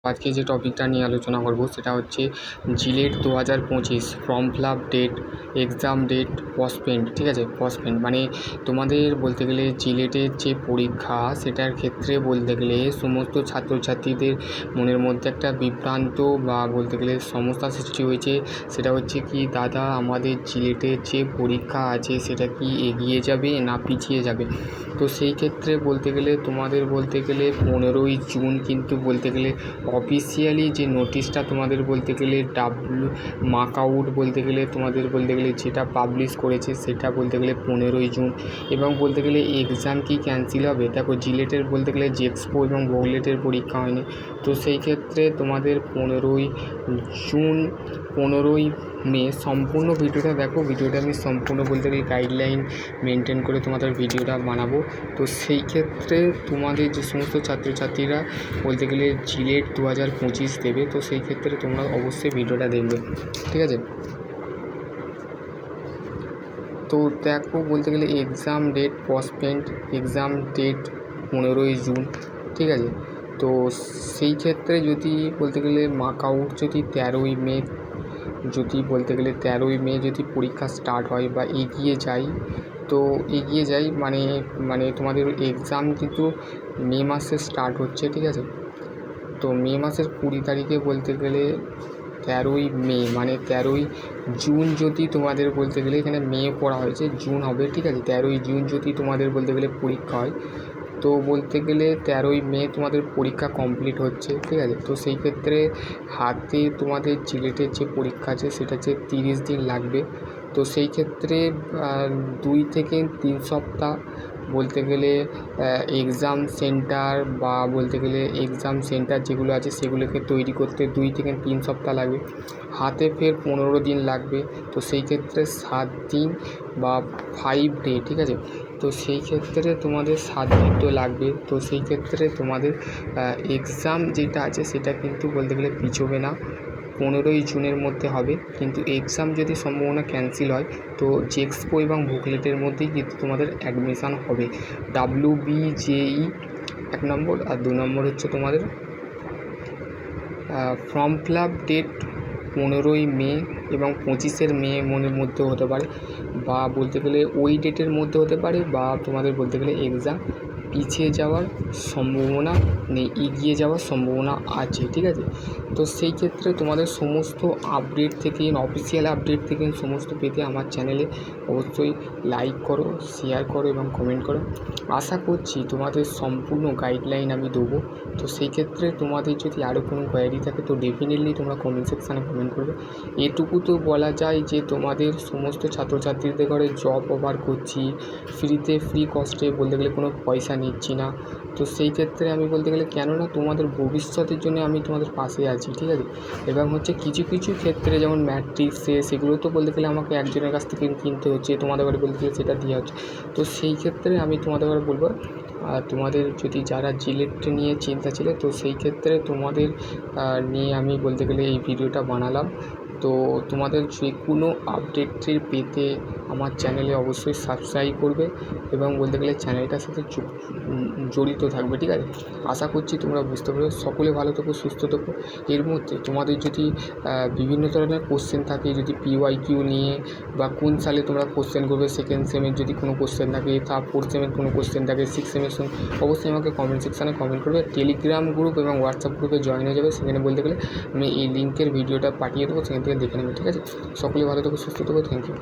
আজকে যে টপিকটা নিয়ে আলোচনা করব সেটা হচ্ছে JELET 2025 form fill up date, exam date, postponed. ঠিক আছে, পসপেন্ড মানে তোমাদের বলতে গেলে জিলেটের যে পরীক্ষা সেটার ক্ষেত্রে বলতে গেলে সমস্ত ছাত্রছাত্রীদের মনের মধ্যে একটা বিভ্রান্ত বা বলতে গেলে সমস্যা সৃষ্টি হয়েছে। সেটা হচ্ছে কি, দাদা আমাদের জিলেটের যে পরীক্ষা আছে সেটা কি এগিয়ে যাবে না পিছিয়ে যাবে। তো সেই ক্ষেত্রে বলতে গেলে তোমাদের বলতে গেলে 15ই জুন কিন্তু বলতে গেলে অফিসিয়ালি যে নোটিশটা তোমাদের বলতে গেলে মার্ক আউট বলতে গেলে তোমাদের বলতে গেলে যেটা পাবলিশ করেছে সেটা বলতে গেলে 15ই জুন। এবং বলতে গেলে এক্সাম কি ক্যান্সেল হবে, দেখো জিলেটের বলতে গেলে জেক্সপো এবং ভোগলেটের পরীক্ষা হয়নি। তো সেই ক্ষেত্রে তোমাদের 15ই জুন 15ই মে সম্পূর্ণ ভিডিওটা দেখো। ভিডিওটা আমি সম্পূর্ণ বলতে গেলে গাইডলাইন মেনটেন করে তোমাদের ভিডিওটা বানাবো। তো সেই ক্ষেত্রে তোমাদের যে সমস্ত ছাত্রছাত্রীরা বলতে গেলে জিলেট 2025 দেবে, তো সেই ক্ষেত্রে তোমরা অবশ্যই ভিডিওটা দেখবে। ঠিক আছে, তো দেখো বলতে গেলে exam date postponed, exam date 15ই জুন। ঠিক আছে, তো সেই ক্ষেত্রে যদি বলতে গেলে মার্ক আউট যদি 13ই মে যদি বলতে গেলে 13ই মে যদি পরীক্ষা স্টার্ট হয় বা এগিয়ে যায়, তো এগিয়ে যায় মানে তোমাদের এক্সাম কিন্তু মে মাসে স্টার্ট হচ্ছে। ঠিক আছে, তো মে মাসের 20 তারিখে বলতে গেলে 13ই মে মানে 13ই জুন যদি তোমাদের বলতে গেলে এখানে মে পড়া হয়েছে, জুন হবে। ঠিক আছে, 13ই জুন যদি তোমাদের বলতে গেলে পরীক্ষা হয়, তো বলতে গেলে 13ই মে তোমাদের পরীক্ষা কমপ্লিট হচ্ছে। ঠিক আছে, তো সেই ক্ষেত্রে হাতে তোমাদের জিলেটের যে পরীক্ষা আছে সেটা হচ্ছে 30 দিন লাগবে। তো সেই ক্ষেত্রে 2 থেকে 3 সপ্তাহ বলতে গেলে এক্সাম সেন্টার বা বলতে গেলে এক্সাম সেন্টার যেগুলো আছে সেগুলোকে তৈরি করতে 2 থেকে 3 সপ্তাহ লাগবে। হাতে ফের 15 দিন লাগবে। তো সেই ক্ষেত্রে 7 দিন বা 5 ডে। ঠিক আছে, তো সেই ক্ষেত্রে তোমাদের 7 দিন তো লাগবে। তো সেই ক্ষেত্রে তোমাদের এক্সাম যেটা আছে সেটা কিন্তু বলতে গেলে পিছোবে না, 15ই জুনের মধ্যে হবে। কিন্তু এক্সাম যদি সম্ভাবনা ক্যান্সেল হয় তো জেক্সপো এবং বুকলেটের মধ্যেই কিন্তু তোমাদের অ্যাডমিশান হবে। WBJE 1 নম্বর, আর 2 নম্বর হচ্ছে তোমাদের ফর্ম ফিল আপ ডেট 15ই মে এবং 25 মে মধ্যে হতে পারে, বা বলতে গেলে ওই ডেটের মধ্যে হতে পারে, বা তোমাদের বলতে গেলে এক্সাম পিছিয়ে যাওয়ার সম্ভাবনা নেই, এগিয়ে যাওয়ার সম্ভাবনা আছে। ঠিক আছে, তো সেই ক্ষেত্রে তোমাদের সমস্ত আপডেট থেকে অফিসিয়াল আপডেট থেকে সমস্ত পেতে আমার চ্যানেলে অবশ্যই লাইক করো, শেয়ার করো এবং কমেন্ট করো। আশা করছি তোমাদের সম্পূর্ণ গাইডলাইন আমি দেবো। তো সেই ক্ষেত্রে তোমাদের যদি আরও কোনো কোয়ারি থাকে তো ডেফিনেটলি তোমরা কমেন্ট সেকশানে কমেন্ট করবে। এটুকু তো বলা যায় যে তোমাদের সমস্ত ছাত্রছাত্রীদের ঘরে জব অফার করছি, ফ্রি কস্টে বলতে গেলে কোনো পয়সা নিচ্ছি না। তো সেই ক্ষেত্রে আমি বলতে গেলে কেননা তোমাদের ভবিষ্যতের জন্য আমি তোমাদের পাশে আছি। ঠিক আছে, এবং হচ্ছে কিছু কিছু ক্ষেত্রে যেমন ম্যাট্রিক্সে সেগুলো তো বলতে গেলে আমাকে একজনের কাছ থেকে কিনতে হচ্ছে, তোমাদের ঘরে বলতে গেলে সেটা দেওয়া হচ্ছে। তো সেই ক্ষেত্রে আমি তোমাদের ঘরে বলবো, আর তোমাদের যদি যারা জিলেট নিয়ে চিন্তা ছিল তো সেই ক্ষেত্রে তোমাদের নিয়ে আমি বলতে গেলে এই ভিডিওটা বানালাম। তো তোমাদের যে কোনো আপডেটের পেতে আমার চ্যানেলে অবশ্যই সাবস্ক্রাইব করবে এবং বলতে গেলে চ্যানেলটার সাথে জড়িত থাকবে। ঠিক আছে, আশা করছি তোমরা বুঝতে পারবে। সকলে ভালো থেকো, সুস্থ থেকো। এর মধ্যে তোমাদের যদি বিভিন্ন ধরনের কোশ্চেন থাকে, যদি PYQ নিয়ে বা কোন সালে তোমরা কোশ্চেন করবে, সেকেন্ড সেমের যদি কোনো কোশ্চেন থাকে, ফোর্থ সেমের কোনো কোশ্চেন থাকে, 6 সেমের অবশ্যই আমাকে কমেন্ট সেকশানে কমেন্ট করবে। টেলিগ্রাম গ্রুপ এবং হোয়াটসঅ্যাপ গ্রুপে জয়েন হয়ে যাবে, সেখানে বলতে গেলে আমি এই লিঙ্কের ভিডিওটা পাঠিয়ে দেবো, সেখান থেকে দেখে নেবে। ঠিক আছে, সকলে ভালো থেকো, সুস্থ থেকো। Thank you.